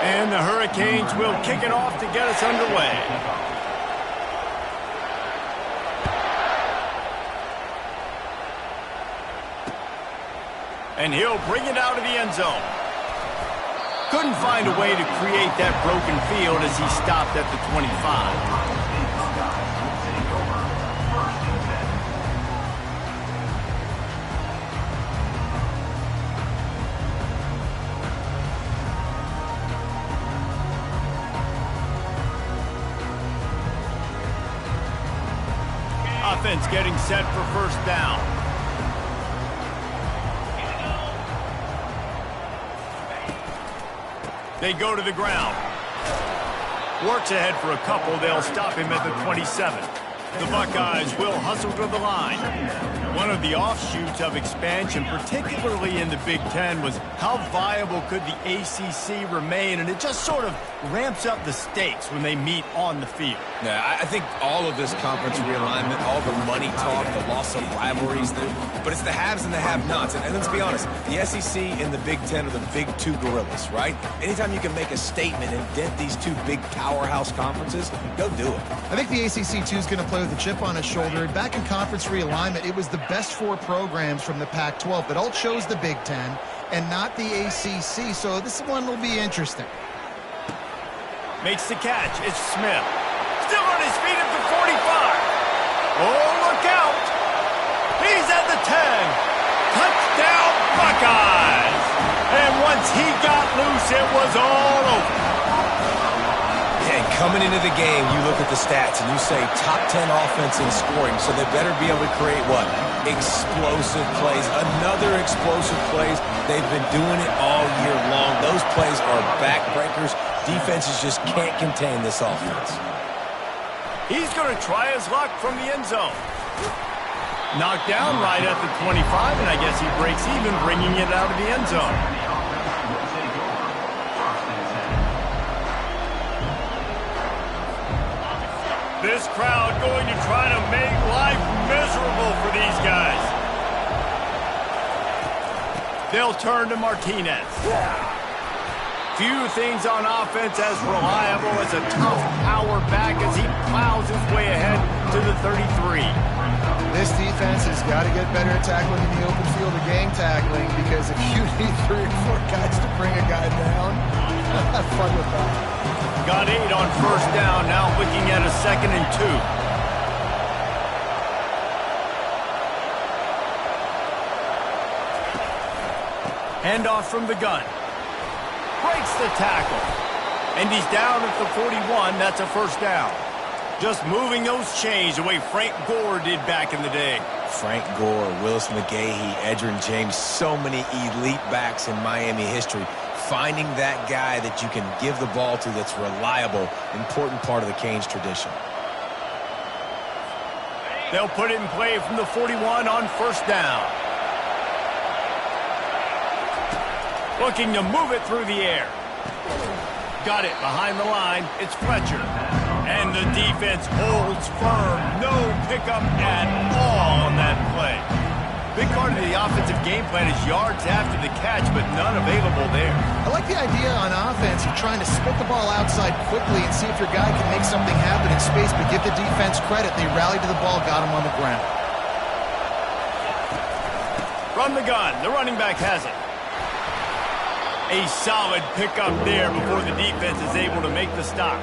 And the Hurricanes will kick it off to get us underway. And he'll bring it out of the end zone. Couldn't find a way to create that broken field as he stopped at the 25. Offense getting set for first down. They go to the ground. Works ahead for a couple. They'll stop him at the 27. The Buckeyes will hustle to the line. One of the offshoots of expansion, particularly in the Big Ten, was how viable could the ACC remain, and it just sort of ramps up the stakes when they meet on the field. Yeah, I think all of this conference realignment, all the money talk, the loss of rivalries, but it's the haves and the have-nots. And let's be honest, the SEC and the Big Ten are the big two gorillas, right? Anytime you can make a statement and dent these two big powerhouse conferences, go do it. I think the ACC, too, is going to play with a chip on its shoulder. Back in conference realignment, it was the best four programs from the Pac-12 that all chose the Big Ten and not the ACC, so this one will be interesting. Makes the catch. It's Smith. Still on his feet at the 45. Oh, look out. He's at the 10. Touchdown, Buckeyes. And once he got loose, it was all over. And coming into the game, you look at the stats and you say top 10 offense in scoring, so they better be able to create what? Explosive plays. Another explosive plays. They've been doing it all year long. Those plays are backbreakers. Defenses just can't contain this offense. He's going to try his luck from the end zone. Knocked down right at the 25, and I guess he breaks even, bringing it out of the end zone. This crowd going to try to make life miserable for these guys. They'll turn to Martinez. Few things on offense as reliable as a tough power back as he plows his way ahead to the 33. This defense has got to get better at tackling in the open field of gang tackling, because if you need 3 or 4 guys to bring a guy down, have fun with that. Got 8 on first down, now looking at a 2nd and 2. Handoff from the gun. Breaks the tackle. And he's down at the 41. That's a first down. Just moving those chains the way Frank Gore did back in the day. Frank Gore, Willis McGahee, Edgerrin James, so many elite backs in Miami history. Finding that guy that you can give the ball to that's reliable, important part of the Canes tradition. They'll put it in play from the 41 on first down. Looking to move it through the air. Got it behind the line. It's Fletcher. And the defense holds firm. No pickup at all on that play. Big part of the offensive game plan is yards after the catch, but none available there. I like the idea on offense of trying to spit the ball outside quickly and see if your guy can make something happen in space, but give the defense credit. They rallied to the ball, got him on the ground. From the gun, the running back has it. A solid pickup there before the defense is able to make the stop.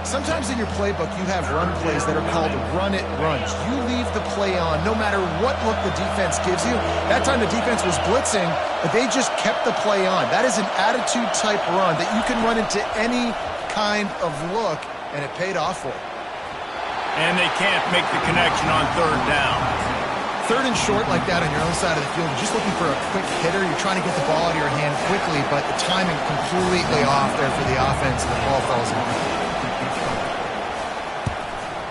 Sometimes in your playbook, you have run plays that are called run-it runs. You leave the play on no matter what look the defense gives you. That time the defense was blitzing, but they just kept the play on. That is an attitude-type run that you can run into any kind of look, and it paid off for them. And they can't make the connection on third down. Third and short like that on your own side of the field, you're just looking for a quick hitter. You're trying to get the ball out of your hand quickly, but the timing completely off there for the offense, and the ball falls in.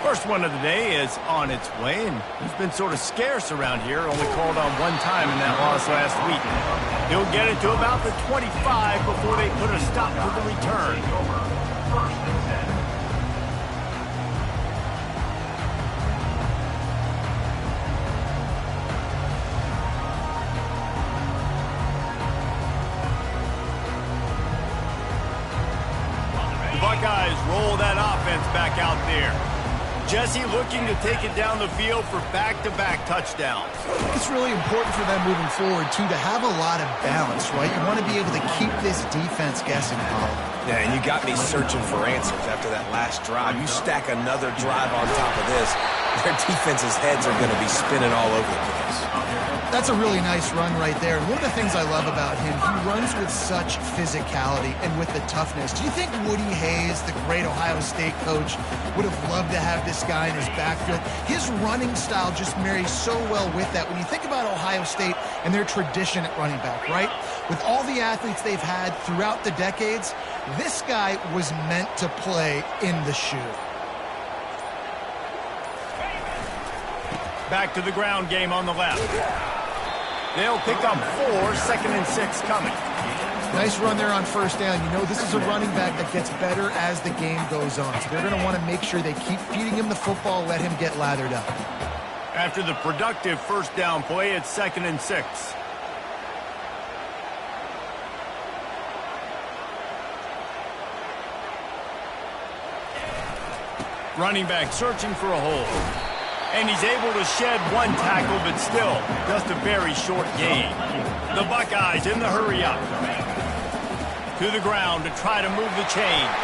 First one of the day is on its way, and he's been sort of scarce around here, only called on one time in that loss last week. He'll get it to about the 25 before they put a stop to the return. The Buckeyes roll that offense back out there. Jesse looking to take it down the field for back-to-back touchdowns. I think it's really important for them moving forward, too, to have a lot of balance, right? You want to be able to keep this defense guessing, Paul. Yeah, and you got me searching for answers after that last drive. You stack another drive on top of this, their defense's heads are going to be spinning all over the place. That's a really nice run right there. And one of the things I love about him, he runs with such physicality and with the toughness. Do you think Woody Hayes, the great Ohio State coach, would have loved to have this guy in his backfield? His running style just marries so well with that. When you think about Ohio State and their tradition at running back, right? With all the athletes they've had throughout the decades, this guy was meant to play in the shoe. Back to the ground game on the left. They'll pick up 4, 2nd and 6 coming. Nice run there on first down. You know, this is a running back that gets better as the game goes on. So they're going to want to make sure they keep feeding him the football, let him get lathered up. After the productive first down play, it's 2nd and 6. Running back searching for a hole. And he's able to shed one tackle, but still just a very short gain. The Buckeyes in the hurry up. To the ground to try to move the chains.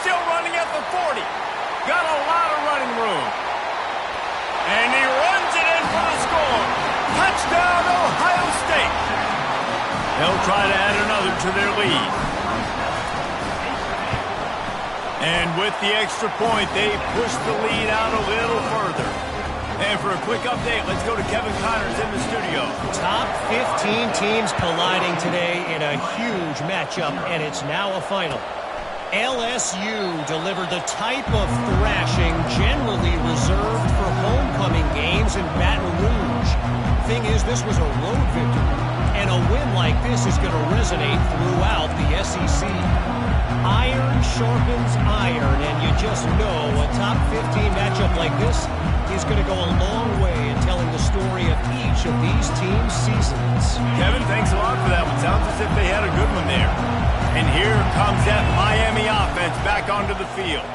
Still running at the 40. Got a lot of running room. And he runs it in for the score. Touchdown, Ohio State. They'll try to add another to their lead. And with the extra point, they push the lead out a little further. And for a quick update, let's go to Kevin Connors in the studio. Top 15 teams colliding today in a huge matchup, and it's now a final. LSU delivered the type of thrashing generally reserved for homecoming games in Baton Rouge. Thing is, this was a road victory, and a win like this is going to resonate throughout the SEC. Iron sharpens iron, and you just know a top 15 matchup like this is going to go a long way in telling the story of each of these teams' seasons. Kevin, thanks a lot for that one. Sounds as if they had a good one there. And here comes that Miami offense back onto the field.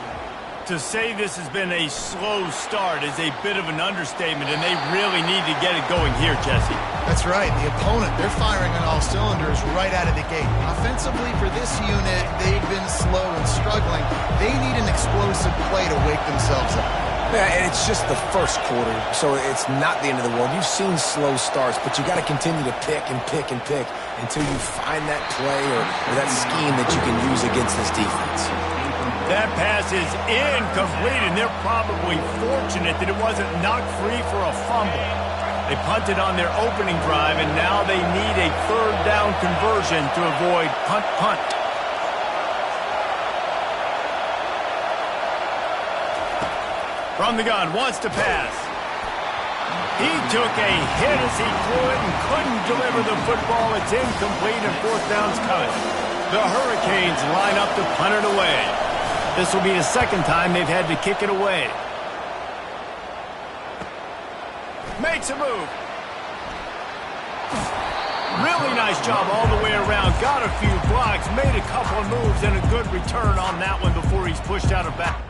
To say this has been a slow start is a bit of an understatement, and they really need to get it going here, Jesse. That's right. The opponent, they're firing on all cylinders right out of the gate. Offensively, for this unit, they've been slow and struggling. They need an explosive play to wake themselves up. Yeah, and it's just the first quarter, so it's not the end of the world. You've seen slow starts, but you got to continue to pick and pick and pick until you find that play or that scheme that you can use against this defense. That pass is incomplete, and they're probably fortunate that it wasn't knocked free for a fumble. They punted on their opening drive, and now they need a third down conversion to avoid punt. From the gun, wants to pass. He took a hit as he threw it and couldn't deliver the football. It's incomplete, and 4th down's coming. The Hurricanes line up to punt it away. This will be the second time they've had to kick it away. Makes a move. Really nice job all the way around. Got a few blocks, made a couple of moves, and a good return on that one before he's pushed out of bounds.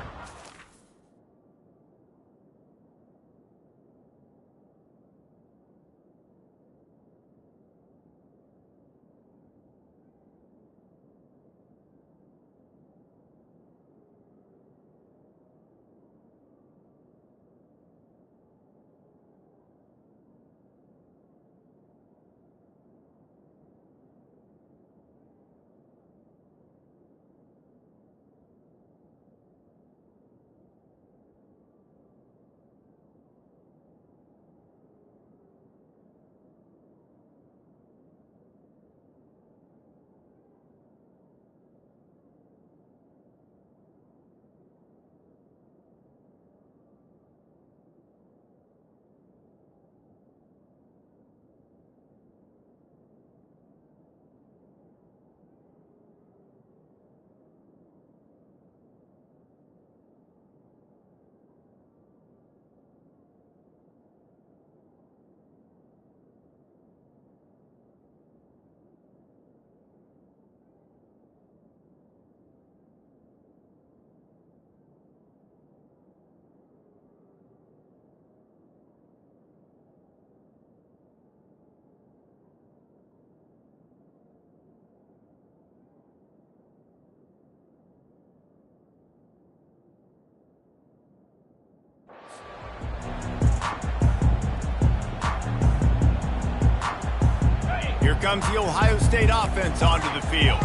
comes the Ohio State offense onto the field.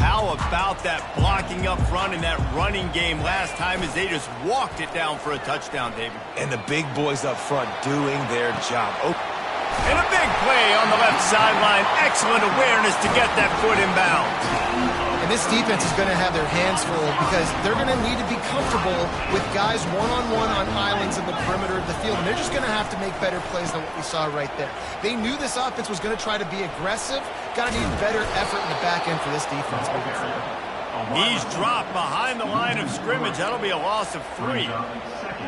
How about that blocking up front and that running game last time as they just walked it down for a touchdown, David? And the big boys up front doing their job. Oh. And a big play on the left sideline. Excellent awareness to get that foot in bounds. And this defense is going to have their hands full because they're going to need to be comfortable with guys one-on-one on islands in the perimeter of the field. And they're just going to have to make better plays than what we saw right there. They knew this offense was going to try to be aggressive. Got to need better effort in the back end for this defense moving forward. He's dropped behind the line of scrimmage. That'll be a loss of 3.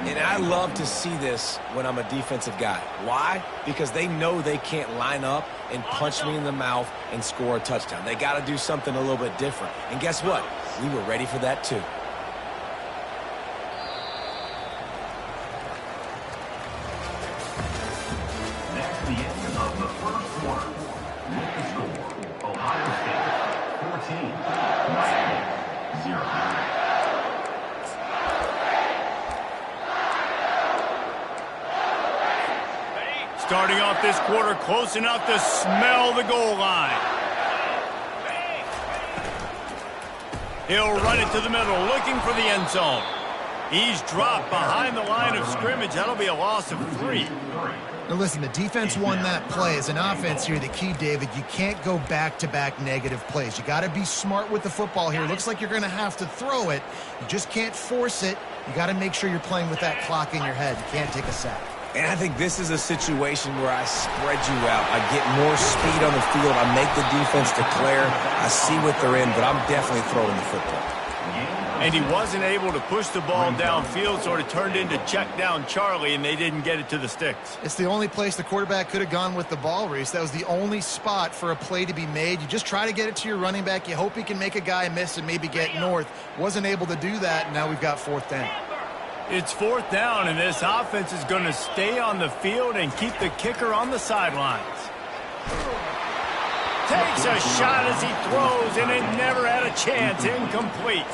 And I love to see this when I'm a defensive guy. Why? Because they know they can't line up and punch me in the mouth and score a touchdown. They got to do something a little bit different. And guess what? We were ready for that too. That's the end of the first quarter. With the score, Ohio State 14, Miami 0. Starting off this quarter close enough to smell the goal line. He'll run it to the middle, looking for the end zone. He's dropped behind the line of scrimmage. That'll be a loss of 3. Now listen, the defense won that play. As an offense here, the key, David, you can't go back-to-back negative plays. You got to be smart with the football here. Looks like you're going to have to throw it. You just can't force it. You got to make sure you're playing with that clock in your head. You can't take a sack. And I think this is a situation where I spread you out. I get more speed on the field. I make the defense declare. I see what they're in, but I'm definitely throwing the football. And he wasn't able to push the ball downfield, so it turned into check down Charlie, and they didn't get it to the sticks. It's the only place the quarterback could have gone with the ball, Reese. That was the only spot for a play to be made. You just try to get it to your running back. You hope he can make a guy miss and maybe get north. Wasn't able to do that, and now we've got 4th down. It's 4th down, and this offense is going to stay on the field and keep the kicker on the sidelines. Takes a shot as he throws, and it never had a chance. Incomplete.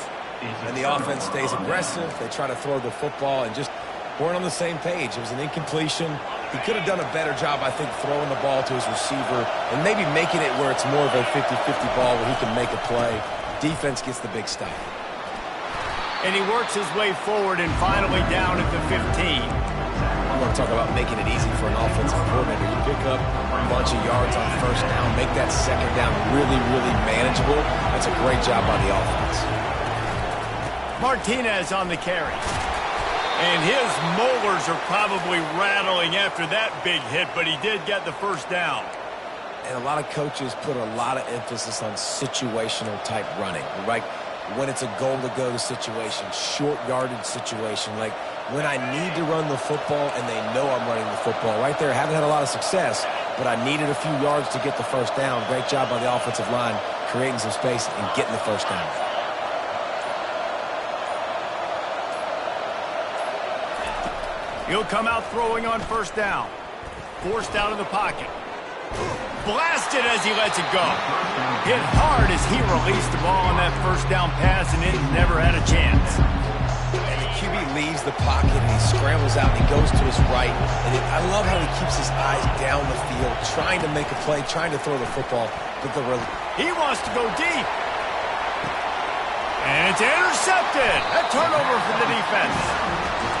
And the offense stays aggressive. They try to throw the football and just weren't on the same page. It was an incompletion. He could have done a better job, I think, throwing the ball to his receiver and maybe making it where it's more of a 50-50 ball where he can make a play. Defense gets the big stop. And he works his way forward and finally down at the 15. You want to talk about making it easy for an offensive coordinator. You pick up a bunch of yards on 1st down, make that 2nd down really, really manageable. That's a great job by the offense. Martinez on the carry. And his molars are probably rattling after that big hit, but he did get the 1st down. And a lot of coaches put a lot of emphasis on situational type running, right? When it's a goal-to-go situation, short yardage situation, like when I need to run the football and they know I'm running the football. Right there, haven't had a lot of success, but I needed a few yards to get the 1st down. Great job by the offensive line, creating some space and getting the 1st down. He'll come out throwing on 1st down. Forced out of the pocket. Blasted as he lets it go. Hit hard as he released the ball on that 1st down pass, and it never had a chance. And the QB leaves the pocket, and he scrambles out, and he goes to his right. And I love how he keeps his eyes down the field, trying to make a play, trying to throw the football. But he wants to go deep. And it's intercepted. A turnover for the defense.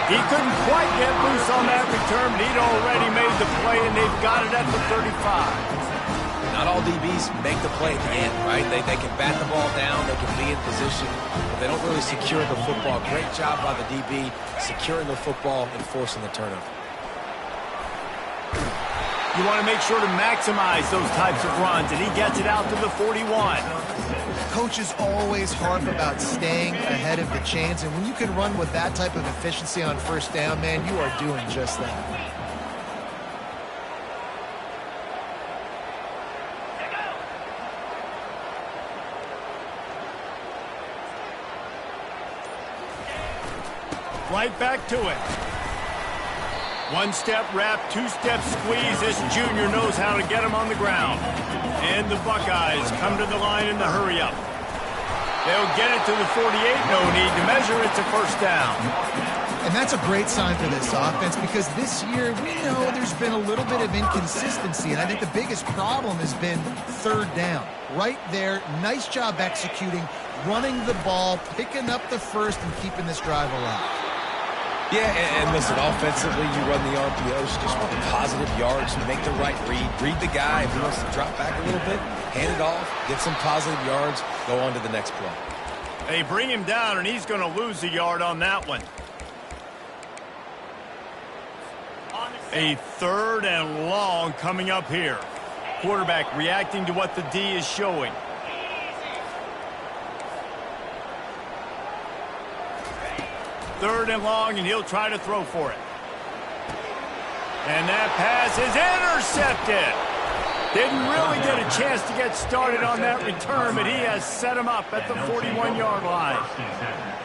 He couldn't quite get loose on that return, but he'd already made the play, and they've got it at the 35. Not all DBs make the play at the end, right? They can bat the ball down, they can be in position, but they don't really secure the football. Great job by the DB securing the football and forcing the turnover. You want to make sure to maximize those types of runs, and he gets it out to the 41. Coaches always harp about staying ahead of the chains, and when you can run with that type of efficiency on 1st down, man, you are doing just that. Right back to it. 1-step wrap, 2-step squeeze. This junior knows how to get him on the ground. And the Buckeyes come to the line in the hurry-up. They'll get it to the 48. No need to measure. It's a 1st down. And that's a great sign for this offense because this year we know there's been a little bit of inconsistency, and I think the biggest problem has been third down. Right there, nice job executing, running the ball, picking up the first, and keeping this drive alive. Yeah, and listen, offensively, you run the RPOs, just want positive yards, make the right read the guy. If he wants to drop back a little bit, hand it off, get some positive yards, go on to the next play. They bring him down, and he's going to lose a yard on that one. A 3rd and long coming up here. Quarterback reacting to what the D is showing. Third and long, and he'll try to throw for it. And that pass is intercepted. Didn't really get a chance to get started on that return, but he has set him up at the 41-yard line.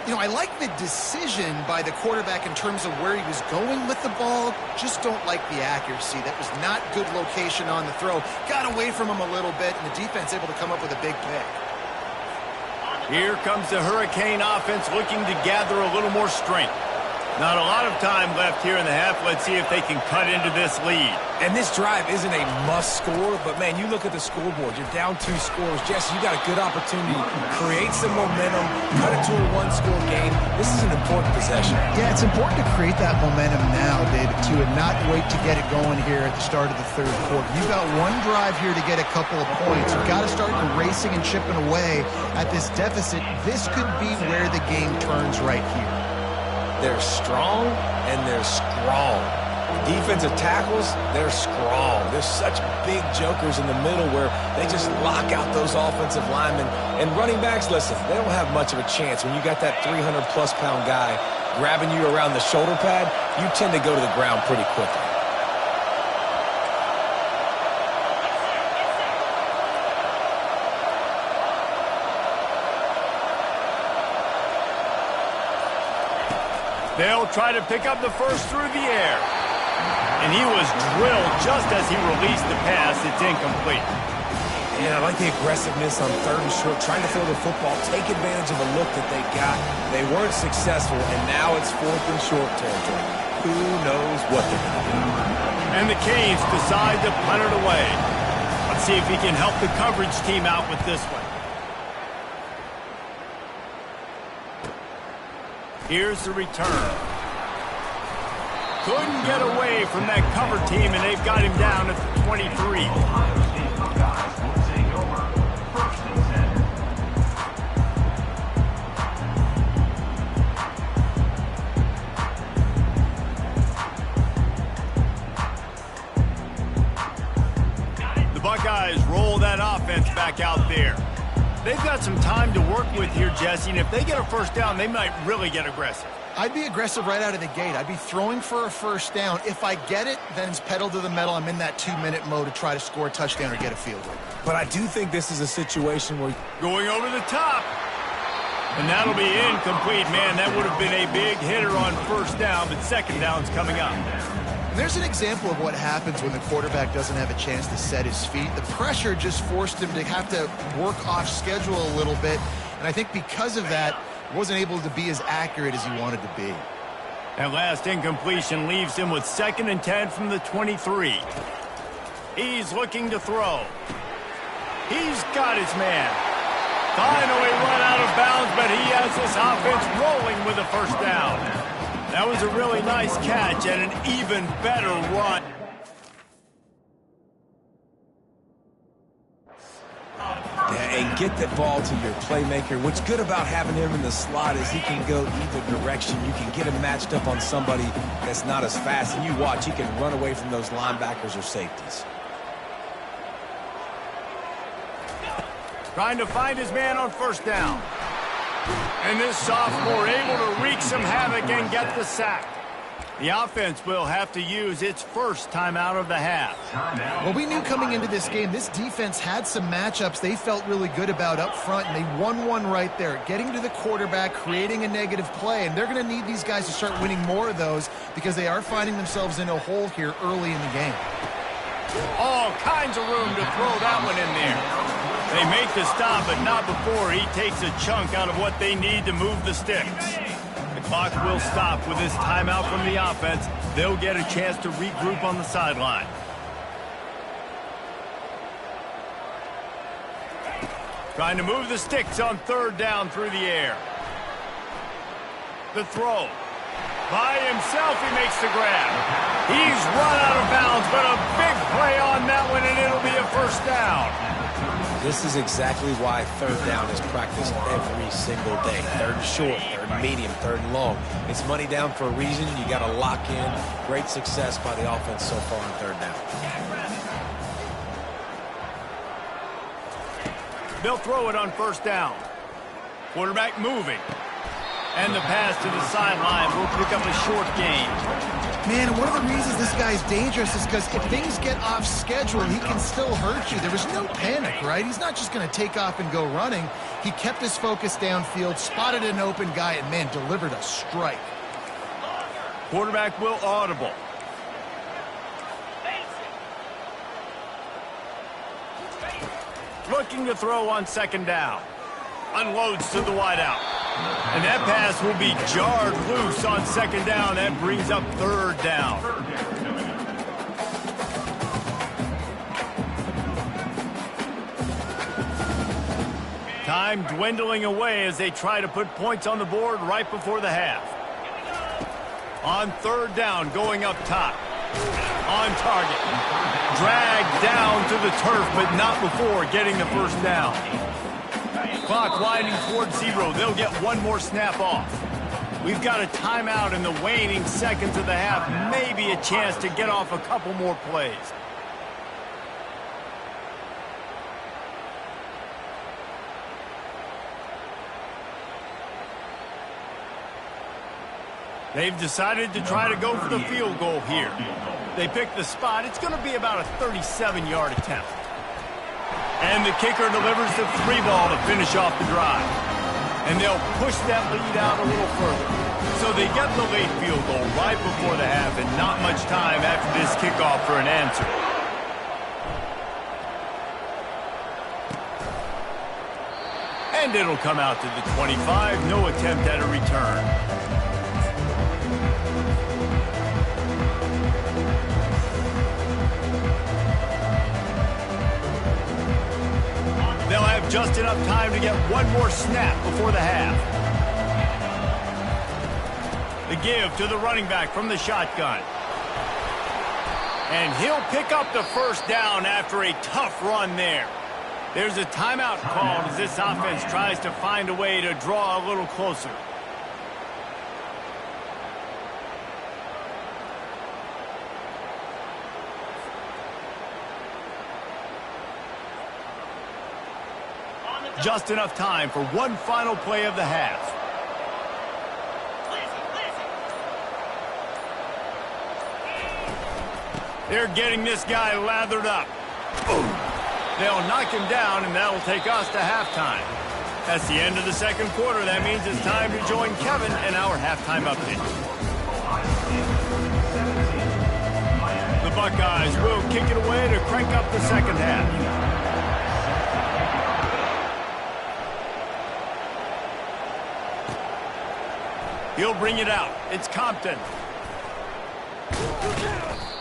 You know, I like the decision by the quarterback in terms of where he was going with the ball. Just don't like the accuracy. That was not good location on the throw. Got away from him a little bit, and the defense able to come up with a big pick. Here comes the Hurricane offense looking to gather a little more strength. Not a lot of time left here in the half. Let's see if they can cut into this lead. And this drive isn't a must score, but, man, you look at the scoreboard. You're down 2 scores. Jesse, you got a good opportunity to create some momentum, cut it to a 1-score game. This is an important possession. Yeah, it's important to create that momentum now, David, too, and not wait to get it going here at the start of the third quarter. You've got one drive here to get a couple of points. You've got to start racing and chipping away at this deficit. This could be where the game turns right here. They're strong, and they're strong. Defensive tackles, they're strong. There's such big jokers in the middle where they just lock out those offensive linemen. And running backs, listen, they don't have much of a chance. When you got that 300-plus pound guy grabbing you around the shoulder pad, you tend to go to the ground pretty quickly. They'll try to pick up the first through the air. And he was drilled just as he released the pass. It's incomplete. Yeah, I like the aggressiveness on 3rd and short, trying to throw the football, take advantage of a look that they got. They weren't successful, and now it's 4th and short territory. Who knows what they're going to do. And the Canes decide to punt it away. Let's see if he can help the coverage team out with this one. Here's the return. Couldn't get away from that cover team, and they've got him down at the 23. The Buckeyes roll that offense back out there. They've got some time to work with here, Jesse, and if they get a first down, they might really get aggressive. I'd be aggressive right out of the gate. I'd be throwing for a first down. If I get it, then it's pedal to the metal. I'm in that 2-minute mode to try to score a touchdown or get a field goal. But I do think this is a situation where... Going over the top. And that'll be incomplete. Man, that would have been a big hitter on first down, but second down's coming up. And there's an example of what happens when the quarterback doesn't have a chance to set his feet. The pressure just forced him to have to work off schedule a little bit. And I think because of that, he wasn't able to be as accurate as he wanted to be. That last incompletion leaves him with 2nd and 10 from the 23. He's looking to throw. He's got his man. Finally run out of bounds, but he has this offense rolling with a first down. That was a really nice catch and an even better run. And get the ball to your playmaker. What's good about having him in the slot is he can go either direction. You can get him matched up on somebody that's not as fast, and you watch, he can run away from those linebackers or safeties. Trying to find his man on first down. And this sophomore able to wreak some havoc and get the sack. The offense will have to use its first timeout of the half. Well, we knew coming into this game, this defense had some matchups they felt really good about up front, and they won one right there, getting to the quarterback, creating a negative play, and they're going to need these guys to start winning more of those because they are finding themselves in a hole here early in the game. All kinds of room to throw that one in there. They make the stop, but not before he takes a chunk out of what they need to move the sticks. The Clock will stop with this timeout from the offense. They'll get a chance to regroup on the sideline. Trying to move the sticks on third down through the air. The throw. By himself, he makes the grab. He's run out of bounds, but a big play on that one, and it'll be a first down. This is exactly why third down is practiced every single day. Third and short, third and medium, third and long. It's money down for a reason. You got to lock in. Great success by the offense so far on third down. They'll throw it on first down. Quarterback moving. And the pass to the sideline will pick up a short gain. Man, one of the reasons this guy's dangerous is because if things get off schedule, he can still hurt you. There was no panic, right? He's not just going to take off and go running. He kept his focus downfield, spotted an open guy, and, man, delivered a strike. Quarterback will audible. Looking to throw on second down. Unloads to the wideout. And that pass will be jarred loose on second down. That brings up third down. Time dwindling away as they try to put points on the board right before the half. On third down, going up top. On target. Dragged down to the turf, but not before getting the first down. Clock winding towards zero. They'll get one more snap off. We've got a timeout in the waning seconds of the half. Maybe a chance to get off a couple more plays. They've decided to try to go for the field goal here. They pick the spot. It's going to be about a 37-yard attempt. And the kicker delivers the 3-ball to finish off the drive. And they'll push that lead out a little further. So they get the late field goal right before the half and not much time after this kickoff for an answer. And it'll come out to the 25. No attempt at a return. They'll have just enough time to get one more snap before the half. The give to the running back from the shotgun. And he'll pick up the first down after a tough run there. There's a timeout called as this offense tries to find a way to draw a little closer. Just enough time for one final play of the half. They're getting this guy lathered up. They'll knock him down, and that'll take us to halftime. That's the end of the second quarter. That means it's time to join Kevin in our halftime update. The Buckeyes will kick it away to crank up the second half. He'll bring it out. It's Compton.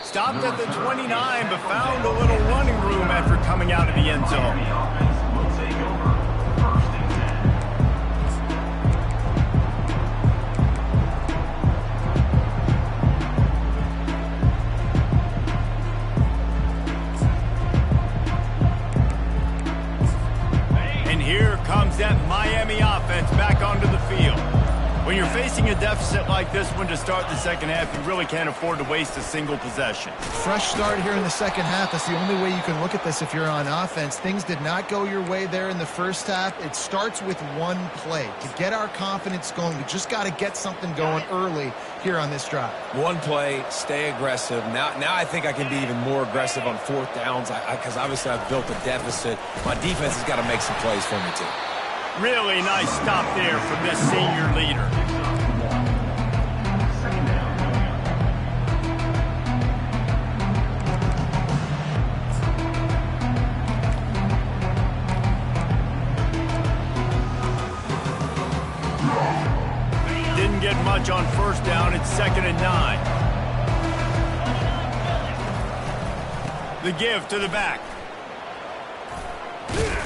Stopped at the 29, but found a little running room after coming out of the end zone. And here comes that Miami offense back onto the field. When you're facing a deficit like this one to start the second half, you really can't afford to waste a single possession. Fresh start here in the second half. That's the only way you can look at this if you're on offense. Things did not go your way there in the first half. It starts with one play. To get our confidence going, we just got to get something going early here on this drive. One play, stay aggressive. Now I think I can be even more aggressive on fourth downs because obviously I've built a deficit. My defense has got to make some plays for me too. Really nice stop there from this senior leader. Didn't didn't get much on first down. It's 2nd and 9. The give to the back.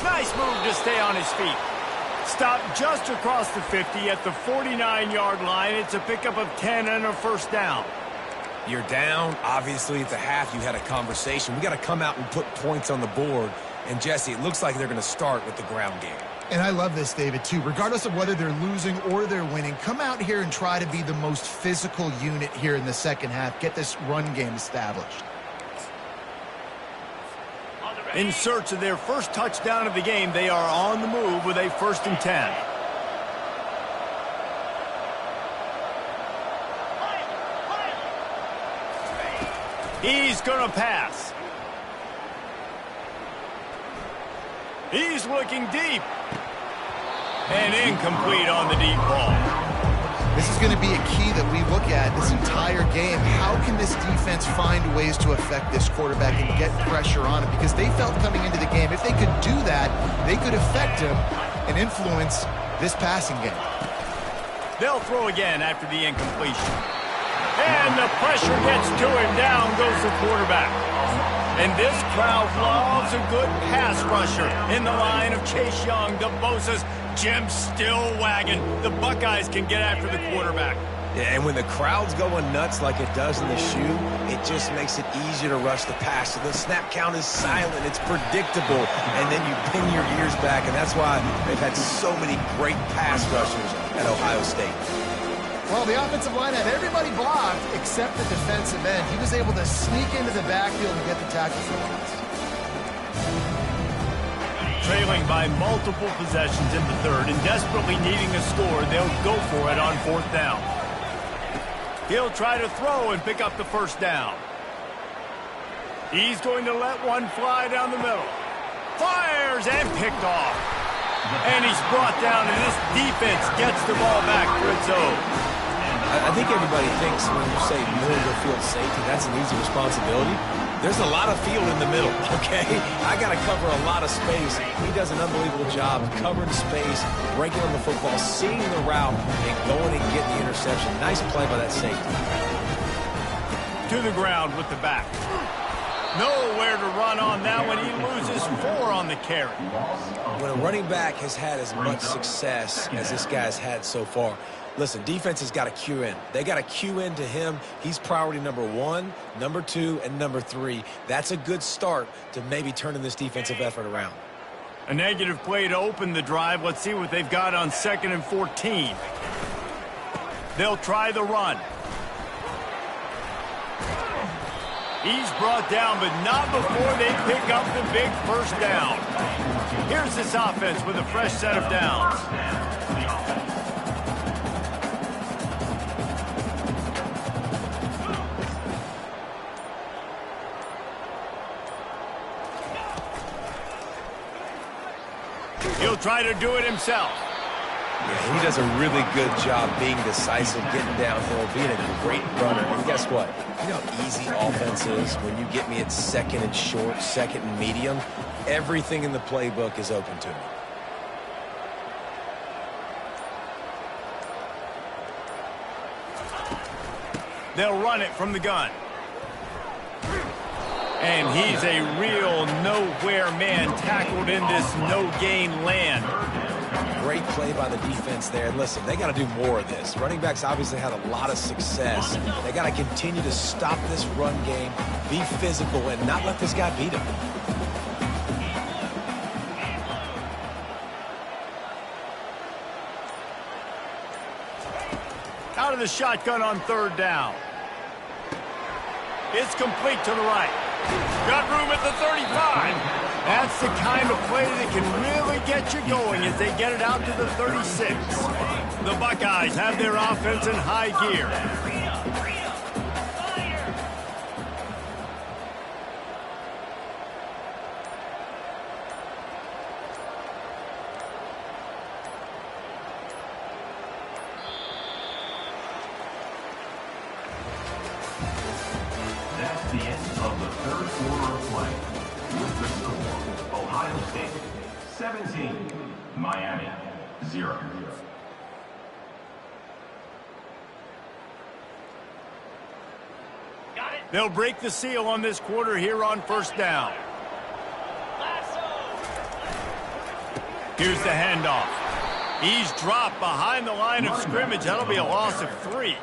Nice move to stay on his feet. Stopped just across the 50 at the 49-yard line. It's a pickup of 10 and a first down. You're down. Obviously, at the half, you had a conversation. We got to come out and put points on the board. And, Jesse, it looks like they're going to start with the ground game. And I love this, David, too. Regardless of whether they're losing or they're winning, come out here and try to be the most physical unit here in the second half. Get this run game established. In search of their first touchdown of the game, they are on the move with a 1st and 10. He's going to pass. He's looking deep. And incomplete on the deep ball. This is going to be a key that we look at this entire game. How can this defense find ways to affect this quarterback and get pressure on him? Because they felt coming into the game, if they could do that, they could affect him and influence this passing game. They'll throw again after the incompletion. And the pressure gets to him. Down goes the quarterback. And this crowd loves a good pass rusher in the line of Chase Young, the Bosa's. Jim's still wagging. The Buckeyes can get after the quarterback. Yeah, and when the crowd's going nuts like it does in the shoe, it just makes it easier to rush the pass. So the snap count is silent. It's predictable. And then you pin your ears back, and that's why they've had so many great pass rushers at Ohio State. Well, the offensive line had everybody blocked except the defensive end. He was able to sneak into the backfield and get the tackle for loss. Trailing by multiple possessions in the third and desperately needing a score, they'll go for it on 4th down. He'll try to throw and pick up the first down. He's going to let one fly down the middle. Fires and picked off. And he's brought down, and this defense gets the ball back for its own. I think everybody thinks when you say middle of the field safety, that's an easy responsibility. There's a lot of field in the middle, okay? I got to cover a lot of space. He does an unbelievable job covering space, breaking on the football, seeing the route, and going and getting the interception. Nice play by that safety. To the ground with the back. Nowhere to run on that one. He loses 4 on the carry. When a running back has had as much success as this guy's had so far, listen, defense has got to cue in. They got to cue in to him. He's priority number 1, number 2, and number 3. That's a good start to maybe turning this defensive effort around. A negative play to open the drive. Let's see what they've got on 2nd and 14. They'll try the run. He's brought down, but not before they pick up the big first down. Here's this offense with a fresh set of downs. He'll try to do it himself. Yeah, he does a really good job being decisive, getting downhill, being a great runner. And guess what? You know how easy offense is when you get me at 2nd and short, 2nd and medium. Everything in the playbook is open to me. They'll run it from the gun. And he's a real nowhere man tackled in this no-gain land. Great play by the defense there. And listen, they got to do more of this. Running backs obviously had a lot of success. They got to continue to stop this run game, be physical, and not let this guy beat him. Out of the shotgun on 3rd down. It's complete to the right. Got room at the 35. That's the kind of play that can really get you going as they get it out to the 36. The Buckeyes have their offense in high gear. That's the end of the 3rd quarter of play. With the score, Ohio State 17, Miami 0. They'll break the seal on this quarter here on first down. Here's the handoff. He's dropped behind the line of scrimmage. That'll be a loss of 3.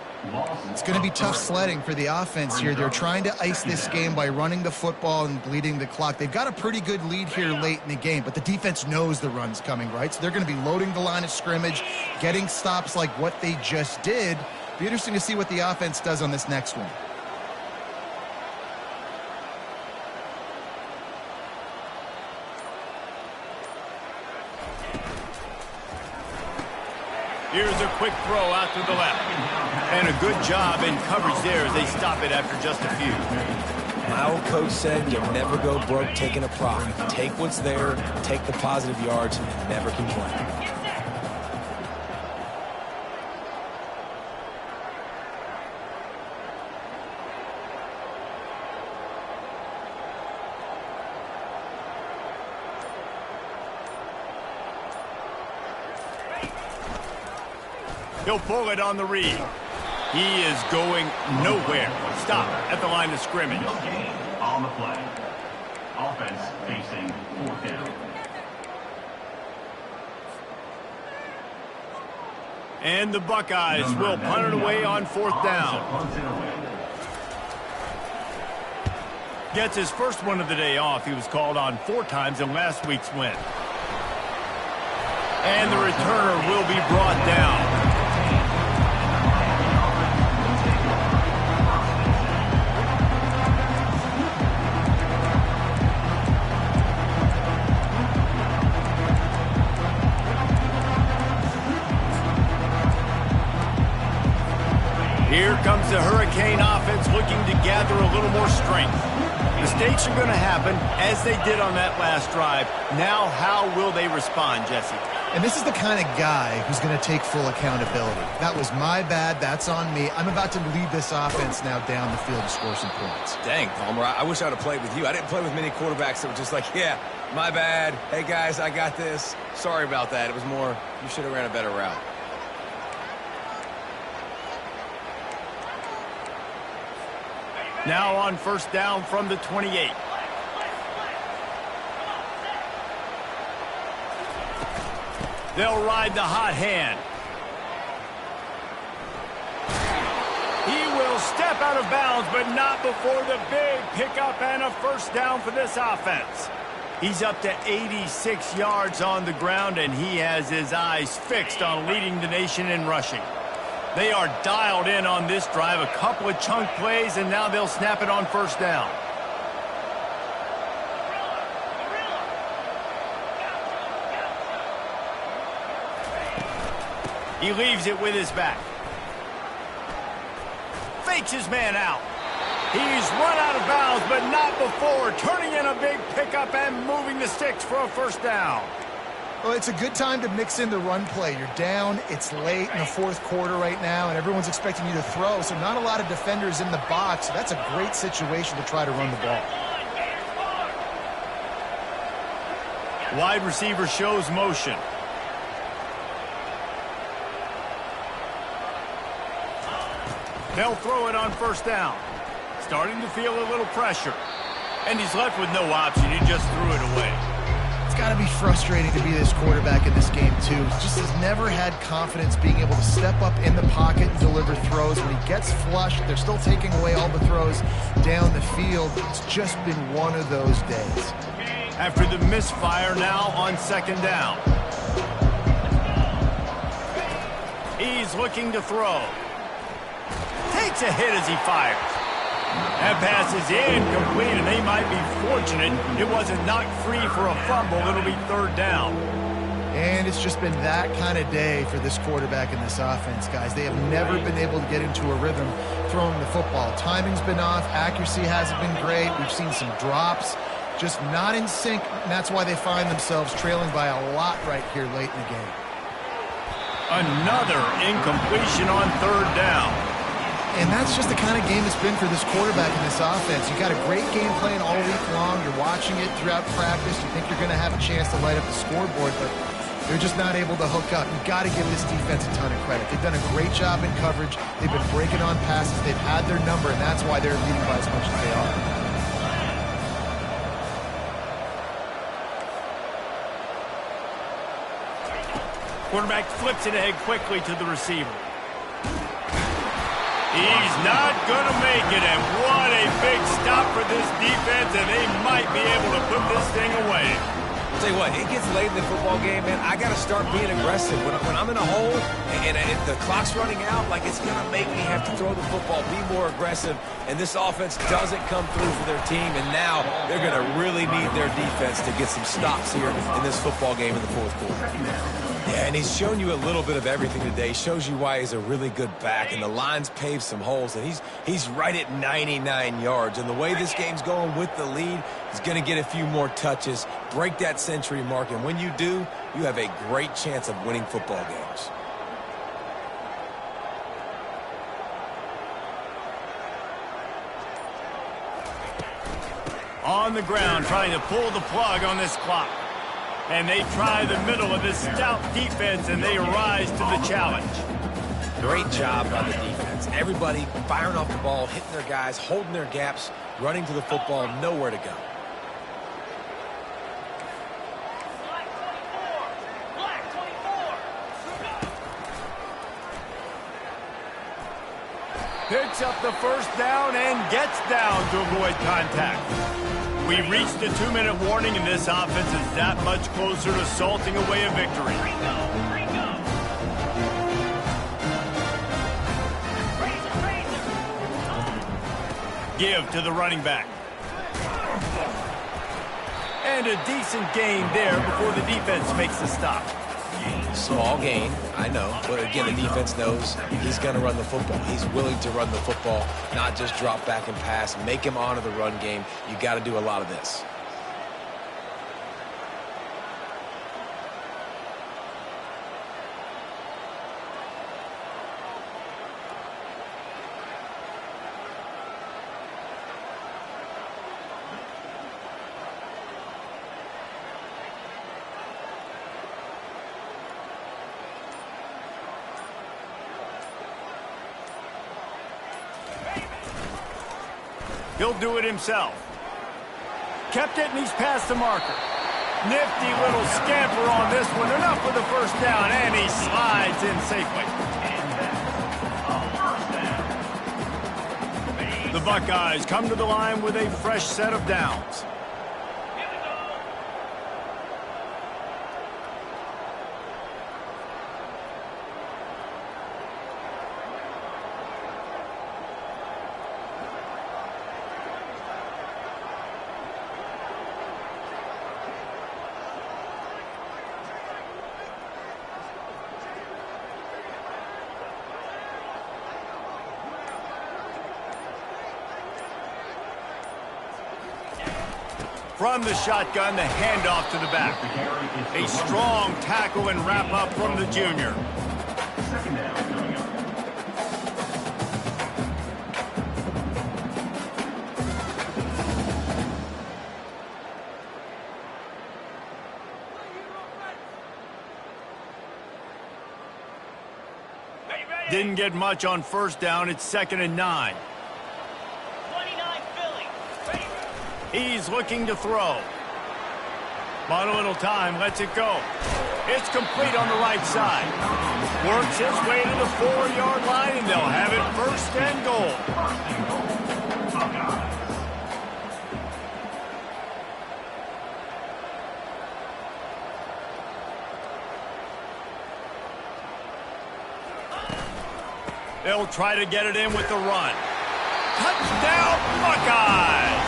It's going to be tough sledding for the offense here. They're trying to ice this game by running the football and bleeding the clock. They've got a pretty good lead here late in the game, but the defense knows the run's coming, right? So they're going to be loading the line of scrimmage, getting stops like what they just did. Be interesting to see what the offense does on this next one. Here's a quick throw out to the left. And a good job in coverage there as they stop it after just a few. My old coach said you'll never go broke taking a profit. Take what's there, take the positive yards, and never complain. He'll pull it on the read. He is going nowhere. Stop at the line of scrimmage. Okay, on the play. Offense facing 4th down. And the Buckeyes will punt it away on 4th down. Gets his first one of the day off. He was called on 4 times in last week's win. And the returner will be brought down. Here comes the Hurricane offense looking to gather a little more strength. Mistakes are going to happen as they did on that last drive. Now how will they respond, Jesse? And this is the kind of guy who's going to take full accountability. That was my bad. That's on me. I'm about to lead this offense now down the field and score some points. Dang, Palmer, I wish I would have played with you. I didn't play with many quarterbacks that were just like, yeah, my bad. Hey, guys, I got this. Sorry about that. It was more, you should have ran a better route. Now on first down from the 28. They'll ride the hot hand. He will step out of bounds, but not before the big pickup and a first down for this offense. He's up to 86 yards on the ground, and he has his eyes fixed on leading the nation in rushing. They are dialed in on this drive, a couple of chunk plays, and now they'll snap it on first down. He leaves it with his back. Fakes his man out. He's run out of bounds, but not before turning in a big pickup and moving the sticks for a first down. Well, it's a good time to mix in the run play. You're down, it's late in the 4th quarter right now, and everyone's expecting you to throw, so not a lot of defenders in the box. So that's a great situation to try to run the ball. Wide receiver shows motion. They'll throw it on first down. Starting to feel a little pressure. And he's left with no option. He just threw it away. It's got to be frustrating to be this quarterback in this game, too. He just has never had confidence being able to step up in the pocket and deliver throws. When he gets flushed, they're still taking away all the throws down the field. It's just been one of those days. After the misfire, now on second down. He's looking to throw. Takes a hit as he fires. That pass is incomplete, and they might be fortunate it wasn't knocked free for a fumble. It'll be third down. And it's just been that kind of day for this quarterback and this offense, guys. They have never been able to get into a rhythm throwing the football. Timing's been off. Accuracy hasn't been great. We've seen some drops. Just not in sync, and that's why they find themselves trailing by a lot right here late in the game. Another incompletion on third down. And that's just the kind of game it's been for this quarterback and this offense. You got a great game plan all week long. You're watching it throughout practice. You think you're going to have a chance to light up the scoreboard, but They're just not able to hook up. You've got to give this defense a ton of credit. They've done a great job in coverage. They've been breaking on passes. They've had their number, and that's why they're leading by as much as they are. Quarterback flips it ahead quickly to the receiver. He's not going to make it, and what a big stop for this defense, and they might be able to put this thing away. Tell you what, it gets late in the football game, man. I got to start being aggressive. When I'm in a hole and if the clock's running out, like, it's going to make me have to throw the football, be more aggressive, and this offense doesn't come through for their team, and now they're going to really need their defense to get some stops here in this football game in the fourth quarter. Yeah, and he's shown you a little bit of everything today. He shows you why he's a really good back, and the line's paved some holes, and he's right at 99 yards. And the way this game's going with the lead, he's going to get a few more touches, break that century mark, and when you do, you have a great chance of winning football games. On the ground, trying to pull the plug on this clock. And they try the middle of this stout defense, and they rise to the challenge. Great job by the defense. Everybody firing off the ball, hitting their guys, holding their gaps, running to the football, nowhere to go. Picks up the first down and gets down to avoid contact. We've reached the 2-minute warning, and this offense is that much closer to salting away a victory. Give to the running back. And a decent gain there before the defense makes the stop. Small gain, I know, but again, the defense knows he's going to run the football. He's willing to run the football, not just drop back and pass, make him honor the run game. You got to do a lot of this. He'll do it himself. Kept it, and he's past the marker. Nifty little scamper on this one. Enough for the first down, and he slides in safely. The Buckeyes come to the line with a fresh set of downs. From the shotgun, the handoff to the back. A strong tackle and wrap up from the junior. Second down coming up. Didn't get much on first down. It's 2nd and 9. He's looking to throw. Bought a little time, lets it go. It's complete on the right side. Works his way to the 4-yard line, and they'll have it 1st and goal. They'll try to get it in with the run. Touchdown, Buckeyes!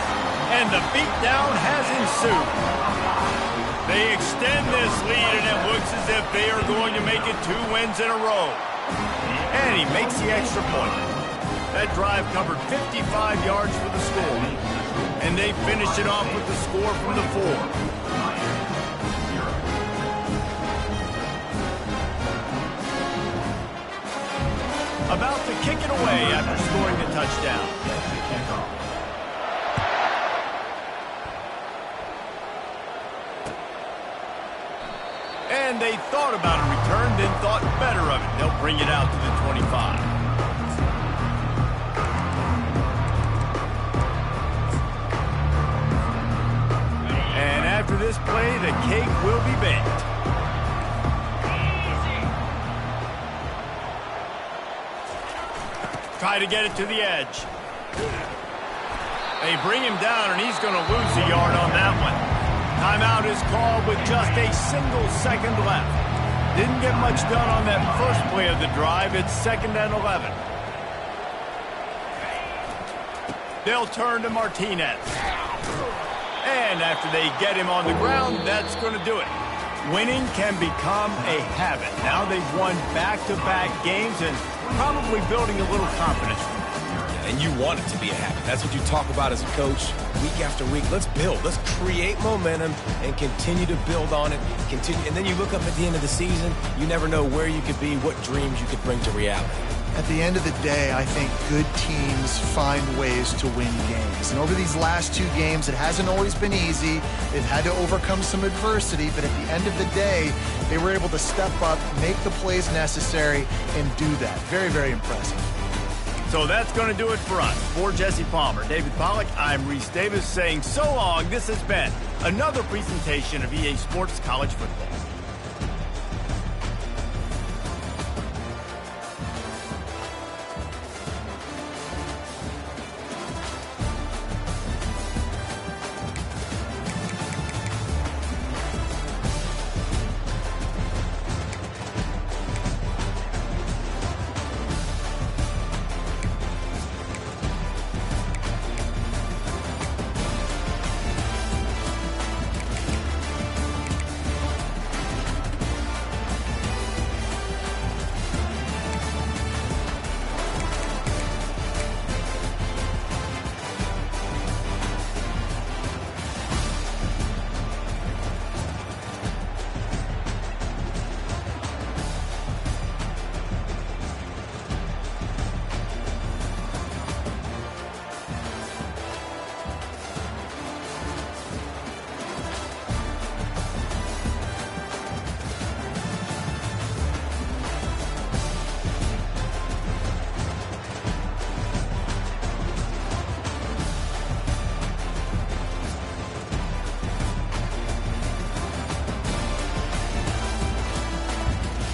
And the beatdown has ensued. They extend this lead, and it looks as if they are going to make it 2 wins in a row. And he makes the extra point. That drive covered 55 yards for the score. And they finish it off with the score from the 4. About to kick it away after scoring the touchdown. And And they thought about a return, then thought better of it. They'll bring it out to the 25. And after this play, the cake will be baked. Try to get it to the edge. They bring him down, and he's going to lose a yard on that one. Timeout is called with just a single second left. Didn't get much done on that first play of the drive. It's 2nd and 11. They'll turn to Martinez. And after they get him on the ground, that's going to do it. Winning can become a habit. Now they've won back-to-back games and probably building a little confidence. And you want it to be a habit. That's what you talk about as a coach week after week. Let's build. Let's create momentum and continue to build on it. And then you look up at the end of the season, you never know where you could be, what dreams you could bring to reality. At the end of the day, I think good teams find ways to win games. And over these last 2 games, it hasn't always been easy. They've had to overcome some adversity, but at the end of the day, they were able to step up, make the plays necessary, and do that. Very, very impressive. So that's going to do it for us. For Jesse Palmer, David Pollack, I'm Reese Davis saying so long. This has been another presentation of EA Sports College Football.